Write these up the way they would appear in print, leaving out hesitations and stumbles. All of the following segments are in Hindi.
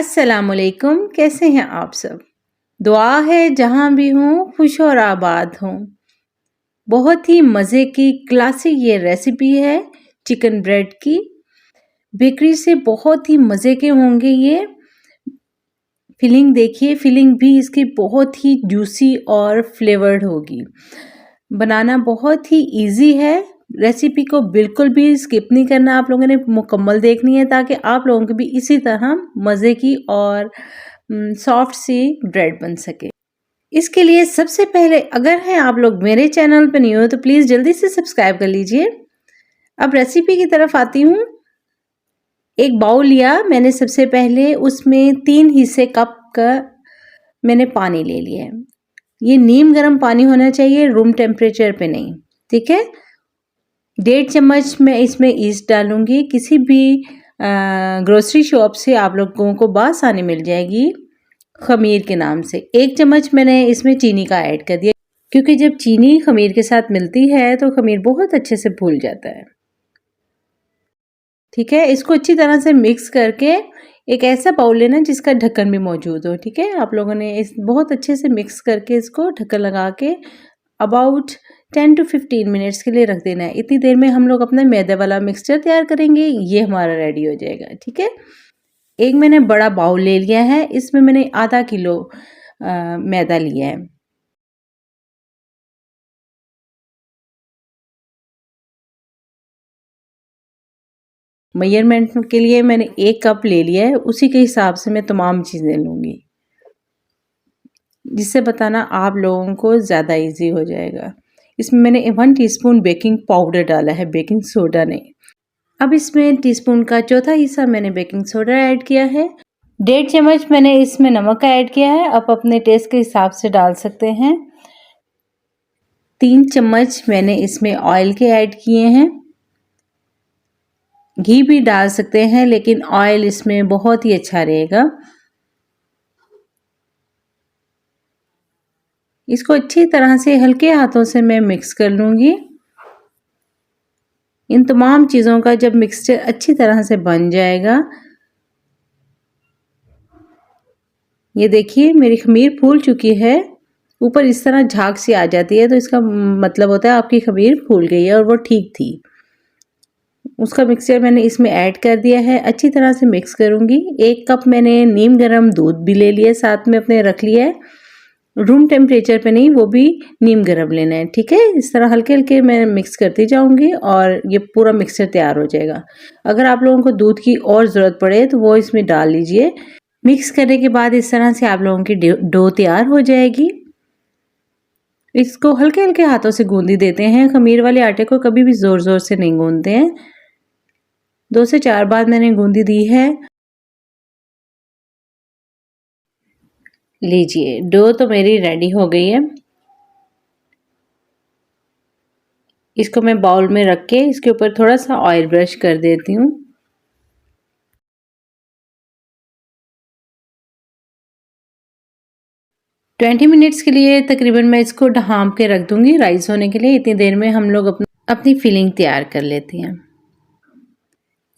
अस्सलामुअलैकुम, कैसे हैं आप सब। दुआ है जहाँ भी हों खुश और आबाद हों। बहुत ही मज़े की क्लासिक ये रेसिपी है चिकन ब्रेड की। बेकरी से बहुत ही मज़े के होंगे ये। फिलिंग देखिए, फिलिंग भी इसकी बहुत ही जूसी और फ्लेवर्ड होगी। बनाना बहुत ही इजी है। रेसिपी को बिल्कुल भी स्किप नहीं करना, आप लोगों ने मुकम्मल देखनी है ताकि आप लोगों की भी इसी तरह मज़े की और सॉफ्ट सी ब्रेड बन सके। इसके लिए सबसे पहले अगर हैं आप लोग मेरे चैनल पर नहीं हो तो प्लीज़ जल्दी से सब्सक्राइब कर लीजिए। अब रेसिपी की तरफ आती हूँ। एक बाउल लिया मैंने, सबसे पहले उसमें 3 हिस्से कप का मैंने पानी ले लिया है। ये नीम गर्म पानी होना चाहिए, रूम टेम्परेचर पे नहीं, ठीक है। 1.5 चम्मच मैं इसमें ईस्ट डालूंगी। किसी भी ग्रोसरी शॉप से आप लोगों को बासानी मिल जाएगी खमीर के नाम से। 1 चम्मच मैंने इसमें चीनी का ऐड कर दिया, क्योंकि जब चीनी खमीर के साथ मिलती है तो खमीर बहुत अच्छे से फूल जाता है, ठीक है। इसको अच्छी तरह से मिक्स करके एक ऐसा बाउल लेना जिसका ढक्कन भी मौजूद हो, ठीक है। आप लोगों ने इस बहुत अच्छे से मिक्स करके इसको ढक्कन लगा के अबाउट 10 to 15 मिनट्स के लिए रख देना है। इतनी देर में हम लोग अपना मैदे वाला मिक्सचर तैयार करेंगे, ये हमारा रेडी हो जाएगा, ठीक है। एक मैंने बड़ा बाउल ले लिया है, इसमें मैंने आधा किलो मैदा लिया है। मेजरमेंट के लिए मैंने 1 कप ले लिया है, उसी के हिसाब से मैं तमाम चीज़ें लूँगी, जिससे बताना आप लोगों को ज़्यादा इजी हो जाएगा। इसमें मैंने 1 टीस्पून बेकिंग पाउडर डाला है, बेकिंग सोडा नहीं। अब इसमें टीस्पून का चौथा हिस्सा मैंने बेकिंग सोडा ऐड किया है। 1.5 चम्मच मैंने इसमें नमक का ऐड किया है, आप अपने टेस्ट के हिसाब से डाल सकते हैं। 3 चम्मच मैंने इसमें ऑयल के ऐड किए हैं। घी भी डाल सकते हैं लेकिन ऑयल इसमें बहुत ही अच्छा रहेगा। इसको अच्छी तरह से हल्के हाथों से मैं मिक्स कर लूँगी। इन तमाम चीज़ों का जब मिक्सचर अच्छी तरह से बन जाएगा, ये देखिए मेरी खमीर फूल चुकी है, ऊपर इस तरह झाग सी आ जाती है तो इसका मतलब होता है आपकी खमीर फूल गई है और वो ठीक थी। उसका मिक्सचर मैंने इसमें ऐड कर दिया है, अच्छी तरह से मिक्स करूँगी। 1 कप मैंने नीम गर्म दूध भी ले लिया, साथ में अपने रख लिया है। रूम टेम्परेचर पे नहीं, वो भी नीम गर्म लेना है, ठीक है। इस तरह हल्के हल्के मैं मिक्स करती जाऊंगी और ये पूरा मिक्सचर तैयार हो जाएगा। अगर आप लोगों को दूध की और ज़रूरत पड़े तो वो इसमें डाल लीजिए। मिक्स करने के बाद इस तरह से आप लोगों की डो तैयार हो जाएगी। इसको हल्के हल्के हाथों से गूंदी देते हैं। खमीर वाले आटे को कभी भी ज़ोर ज़ोर से नहीं गूंदते हैं। 2 से 4 बार मैंने गूंदी दी है। लीजिए, डो तो मेरी रेडी हो गई है। इसको मैं बाउल में रख के इसके ऊपर थोड़ा सा ऑयल ब्रश कर देती हूँ। ट्वेंटी मिनट्स के लिए तकरीबन मैं इसको ढाँप के रख दूँगी राइस होने के लिए। इतनी देर में हम लोग अपनी फिलिंग तैयार कर लेते हैं।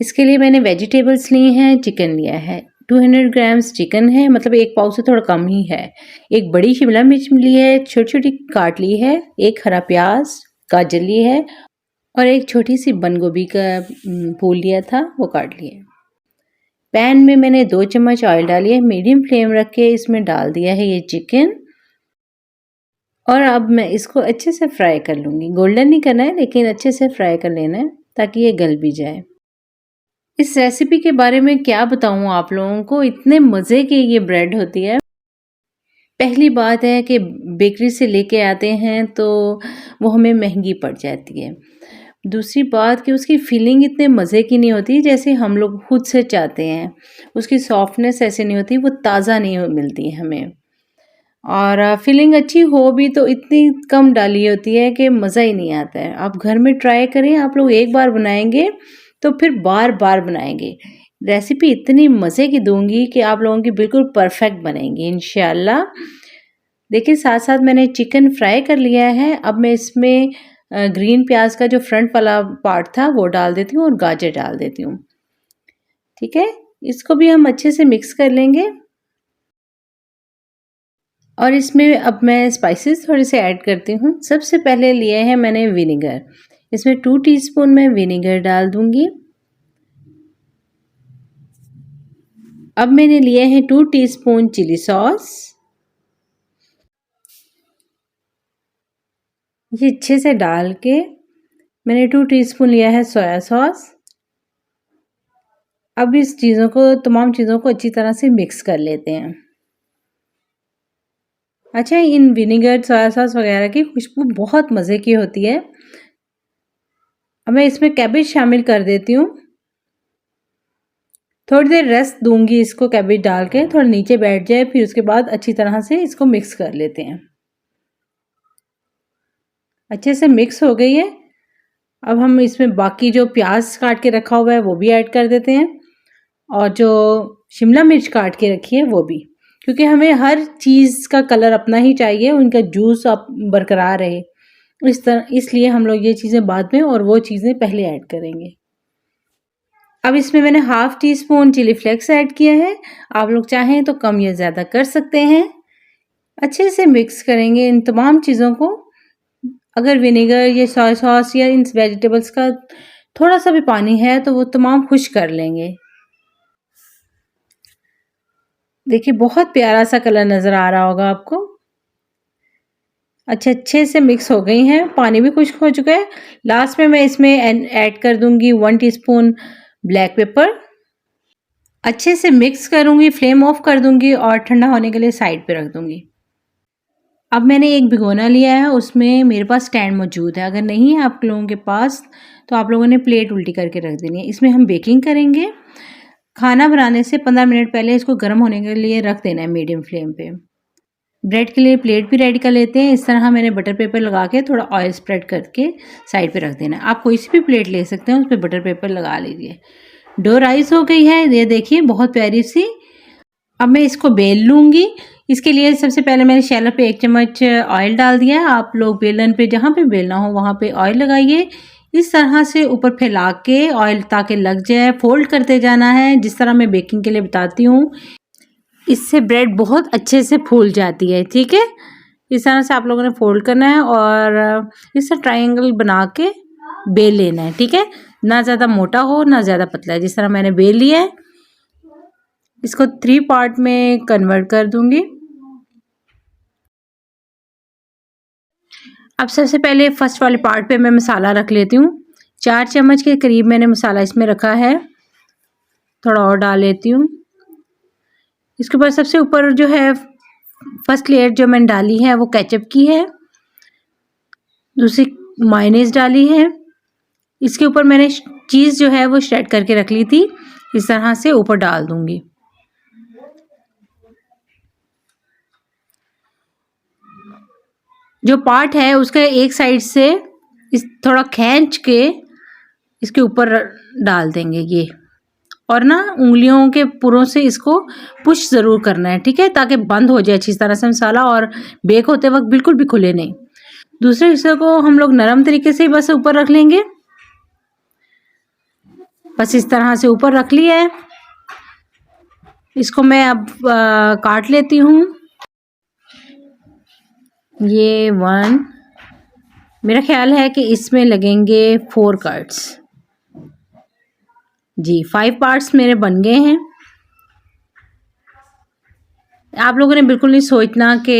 इसके लिए मैंने वेजिटेबल्स ली हैं, चिकन लिया है। 200 ग्राम्स चिकन है, मतलब 1 पाव से थोड़ा कम ही है। एक बड़ी शिमला मिर्च ली है, छोटी छोटी काट ली है। 1 हरा प्याज, गाजर ली है और एक छोटी सी बंद गोभी का फूल लिया था, वो काट लिया। पैन में मैंने 2 चम्मच ऑयल डाली है, मीडियम फ्लेम रख के इसमें डाल दिया है ये चिकन और अब मैं इसको अच्छे से फ्राई कर लूँगी। गोल्डन नहीं करना है लेकिन अच्छे से फ्राई कर लेना है ताकि ये गल भी जाए। इस रेसिपी के बारे में क्या बताऊँ आप लोगों को, इतने मज़े की ये ब्रेड होती है। पहली बात है कि बेकरी से लेके आते हैं तो वो हमें महंगी पड़ जाती है। दूसरी बात कि उसकी फीलिंग इतने मज़े की नहीं होती जैसे हम लोग खुद से चाहते हैं। उसकी सॉफ्टनेस ऐसे नहीं होती, वो ताज़ा नहीं मिलती हमें। और फीलिंग अच्छी हो भी तो इतनी कम डाली होती है कि मज़ा ही नहीं आता है। आप घर में ट्राई करें, आप लोग एक बार बनाएंगे तो फिर बार बार बनाएंगे। रेसिपी इतनी मज़े की दूंगी कि आप लोगों की बिल्कुल परफेक्ट बनेंगी इंशाल्लाह। देखिए साथ साथ मैंने चिकन फ्राई कर लिया है। अब मैं इसमें ग्रीन प्याज का जो फ्रंट वाला पार्ट था वो डाल देती हूँ और गाजर डाल देती हूँ, ठीक है। इसको भी हम अच्छे से मिक्स कर लेंगे। और इसमें अब मैं स्पाइसेस थोड़े से ऐड करती हूँ। सबसे पहले लिए हैं मैंने विनेगर। इसमें 2 टीस्पून मैं विनेगर डाल दूंगी। अब मैंने लिए हैं 2 टीस्पून चिली सॉस। ये अच्छे से डाल के मैंने 2 टीस्पून लिया है सोया सॉस। अब इस तमाम चीज़ों को अच्छी तरह से मिक्स कर लेते हैं। अच्छा, इन विनेगर, सोया सॉस वगैरह की खुशबू बहुत मज़े की होती है। अब मैं इसमें कैबेज शामिल कर देती हूँ। थोड़ी देर रेस्ट दूंगी इसको, कैबेज डाल के थोड़ा नीचे बैठ जाए, फिर उसके बाद अच्छी तरह से इसको मिक्स कर लेते हैं। अच्छे से मिक्स हो गई है। अब हम इसमें बाकी जो प्याज काट के रखा हुआ है वो भी ऐड कर देते हैं, और जो शिमला मिर्च काट के रखी है वो भी, क्योंकि हमें हर चीज़ का कलर अपना ही चाहिए, उनका जूस अब बरकरार रहे इसलिए हम लोग ये चीज़ें बाद में और वो चीज़ें पहले ऐड करेंगे। अब इसमें मैंने half teaspoon chilli flakes add किया है। आप लोग चाहें तो कम या ज़्यादा कर सकते हैं। अच्छे से मिक्स करेंगे इन तमाम चीज़ों को। अगर विनेगर या सोया सॉस या इन वेजिटेबल्स का थोड़ा सा भी पानी है तो वो तमाम खुश कर लेंगे। देखिए बहुत प्यारा सा कलर नज़र आ रहा होगा आपको। अच्छे से मिक्स हो गई हैं, पानी भी खुश्क हो चुका है। लास्ट में मैं इसमें ऐड कर दूंगी 1 टीस्पून ब्लैक पेपर। अच्छे से मिक्स करूंगी, फ्लेम ऑफ कर दूंगी और ठंडा होने के लिए साइड पे रख दूंगी। अब मैंने एक भिगोना लिया है, उसमें मेरे पास स्टैंड मौजूद है। अगर नहीं है आप लोगों के पास तो आप लोगों ने प्लेट उल्टी करके रख देनी है। इसमें हम बेकिंग करेंगे। खाना बनाने से 15 मिनट पहले इसको गर्म होने के लिए रख देना है मीडियम फ्लेम पे। ब्रेड के लिए प्लेट भी रेडी कर लेते हैं। इस तरह मैंने बटर पेपर लगा के थोड़ा ऑयल स्प्रेड करके साइड पे रख देना है। आप कोई सी भी प्लेट ले सकते हैं, उस पर बटर पेपर लगा लीजिए। डो राइस हो गई है, ये देखिए बहुत प्यारी सी। अब मैं इसको बेल लूँगी। इसके लिए सबसे पहले मैंने शैलो पे 1 चम्मच ऑयल डाल दिया है। आप लोग बेलन पे जहाँ पे बेलना हो वहाँ पे ऑयल लगाइए। इस तरह से ऊपर फैला के ऑयल ताकि लग जाए, फोल्ड करते जाना है जिस तरह मैं बेकिंग के लिए बताती हूँ। इससे ब्रेड बहुत अच्छे से फूल जाती है, ठीक है। इस तरह से आप लोगों ने फोल्ड करना है और इस ट्रायंगल बना के बेल लेना है, ठीक है। ना ज़्यादा मोटा हो ना ज़्यादा पतला है। जिस तरह मैंने बेल लिया है, इसको 3 पार्ट में कन्वर्ट कर दूंगी। अब सबसे पहले फर्स्ट वाले पार्ट पे मैं मसाला रख लेती हूँ। 4 चम्मच के करीब मैंने मसाला इसमें रखा है। थोड़ा और डाल लेती हूँ। इसके ऊपर सबसे ऊपर जो है फर्स्ट लेयर जो मैंने डाली है वो केचप की है। दूसरी मायोनीज डाली है। इसके ऊपर मैंने चीज़ जो है वो श्रेड करके रख ली थी। इस तरह से ऊपर डाल दूंगी। जो पार्ट है उसका एक साइड से इस थोड़ा खींच के इसके ऊपर डाल देंगे ये, और ना उंगलियों के पुरों से इसको पुश ज़रूर करना है, ठीक है, ताकि बंद हो जाए अच्छी तरह से मसाला और बेक होते वक्त बिल्कुल भी खुले नहीं। दूसरे हिस्से को हम लोग नरम तरीके से बस ऊपर रख लेंगे। बस इस तरह से ऊपर रख लिया है। इसको मैं अब काट लेती हूँ। ये 1, मेरा ख्याल है कि इसमें लगेंगे 4 कट्स। जी 5 पार्ट्स मेरे बन गए हैं। आप लोगों ने बिल्कुल नहीं सोचना कि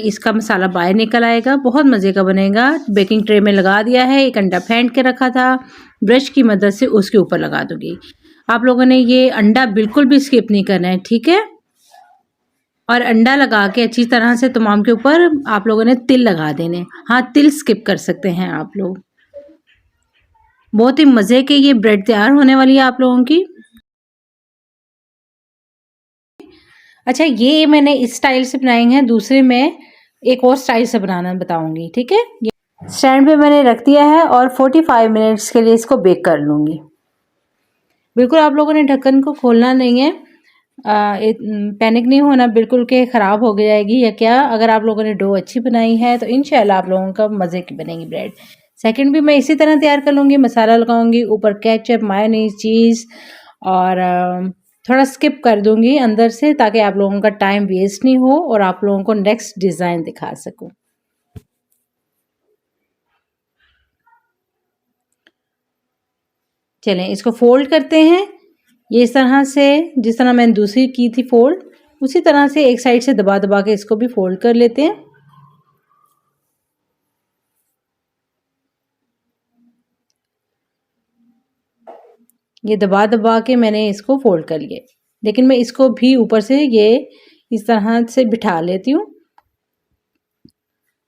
इसका मसाला बाहर निकल आएगा, बहुत मज़े का बनेगा। बेकिंग ट्रे में लगा दिया है, एक अंडा फेंट के रखा था, ब्रश की मदद से उसके ऊपर लगा दूंगी। आप लोगों ने ये अंडा बिल्कुल भी स्किप नहीं करना है, ठीक है। और अंडा लगा के अच्छी तरह से तमाम के ऊपर आप लोगों ने तिल लगा देने। हाँ, तिल स्किप कर सकते हैं आप लोग। बहुत ही मज़े के ये ब्रेड तैयार होने वाली है आप लोगों की। अच्छा, ये मैंने इस स्टाइल से बनाए हैं। दूसरे में एक और स्टाइल से बनाना बताऊंगी, ठीक है। स्टैंड पे मैंने रख दिया है और 45 मिनट्स के लिए इसको बेक कर लूँगी। बिल्कुल आप लोगों ने ढक्कन को खोलना नहीं है। पैनिक नहीं होना बिल्कुल कि ख़राब हो जाएगी या क्या। अगर आप लोगों ने डो अच्छी बनाई है तो इंशाल्लाह आप लोगों का मज़े की बनेगी ब्रेड। सेकंड भी मैं इसी तरह तैयार कर लूँगी। मसाला लगाऊंगी, ऊपर केचप, मायोनीज, चीज़ और थोड़ा स्किप कर दूंगी अंदर से ताकि आप लोगों का टाइम वेस्ट नहीं हो और आप लोगों को नेक्स्ट डिज़ाइन दिखा सकूं। चलें इसको फोल्ड करते हैं। ये इस तरह से, जिस तरह मैंने दूसरी की थी फोल्ड, उसी तरह से एक साइड से दबा दबा के इसको भी फोल्ड कर लेते हैं। ये दबा दबा के मैंने इसको फोल्ड कर लिया, लेकिन मैं इसको भी ऊपर से ये इस तरह से बिठा लेती हूँ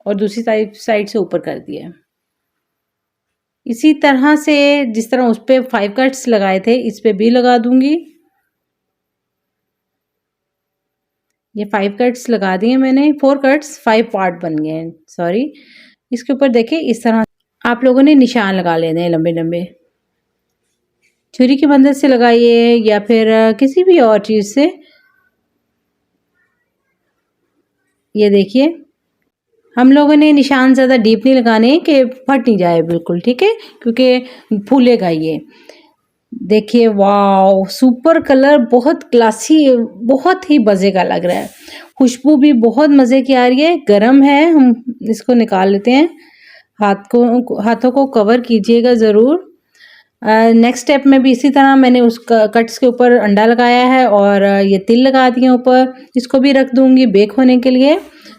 और दूसरी साइड से ऊपर कर दिया। इसी तरह से जिस तरह उस पे 5 कट्स लगाए थे इस पे भी लगा दूंगी। ये 5 कट्स लगा दिए मैंने, 4 कट्स 5 पार्ट बन गए हैं, सॉरी। इसके ऊपर देखिए इस तरह आप लोगों ने निशान लगा लेने हैं लंबे लंबे। छुरी की मदद से लगाइए या फिर किसी भी और चीज़ से। ये देखिए हम लोगों ने निशान ज़्यादा डीप नहीं लगाने कि फट नहीं जाए बिल्कुल, ठीक है, क्योंकि फूलेगा ये। देखिए वाह सुपर कलर, बहुत क्लासी, बहुत ही मज़े का लग रहा है। खुशबू भी बहुत मज़े की आ रही है। गरम है, हम इसको निकाल लेते हैं। हाथों को कवर कीजिएगा ज़रूर। नेक्स्ट स्टेप में भी इसी तरह मैंने उस कट्स के ऊपर अंडा लगाया है और ये तिल लगा दिए ऊपर। इसको भी रख दूंगी बेक होने के लिए।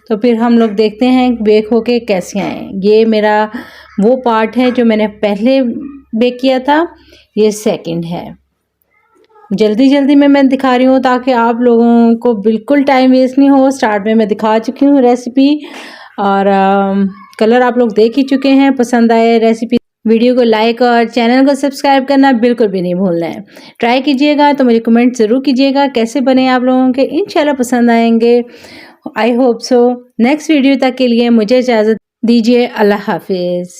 तो फिर हम लोग देखते हैं बेक होके कैसे आए। ये मेरा वो पार्ट है जो मैंने पहले बेक किया था, ये सेकंड है। जल्दी जल्दी में मैं दिखा रही हूँ ताकि आप लोगों को बिल्कुल टाइम वेस्ट नहीं हो। स्टार्ट में मैं दिखा चुकी हूँ रेसिपी और कलर आप लोग देख ही चुके हैं। पसंद आए रेसिपी, वीडियो को लाइक और चैनल को सब्सक्राइब करना बिल्कुल भी नहीं भूलना है। ट्राई कीजिएगा तो मुझे कमेंट ज़रूर कीजिएगा कैसे बने आप लोगों के। इंशाल्लाह पसंद आएंगे, I hope so. Next video तक के लिए मुझे इजाज़त दीजिए। अल्लाह हाफिज़।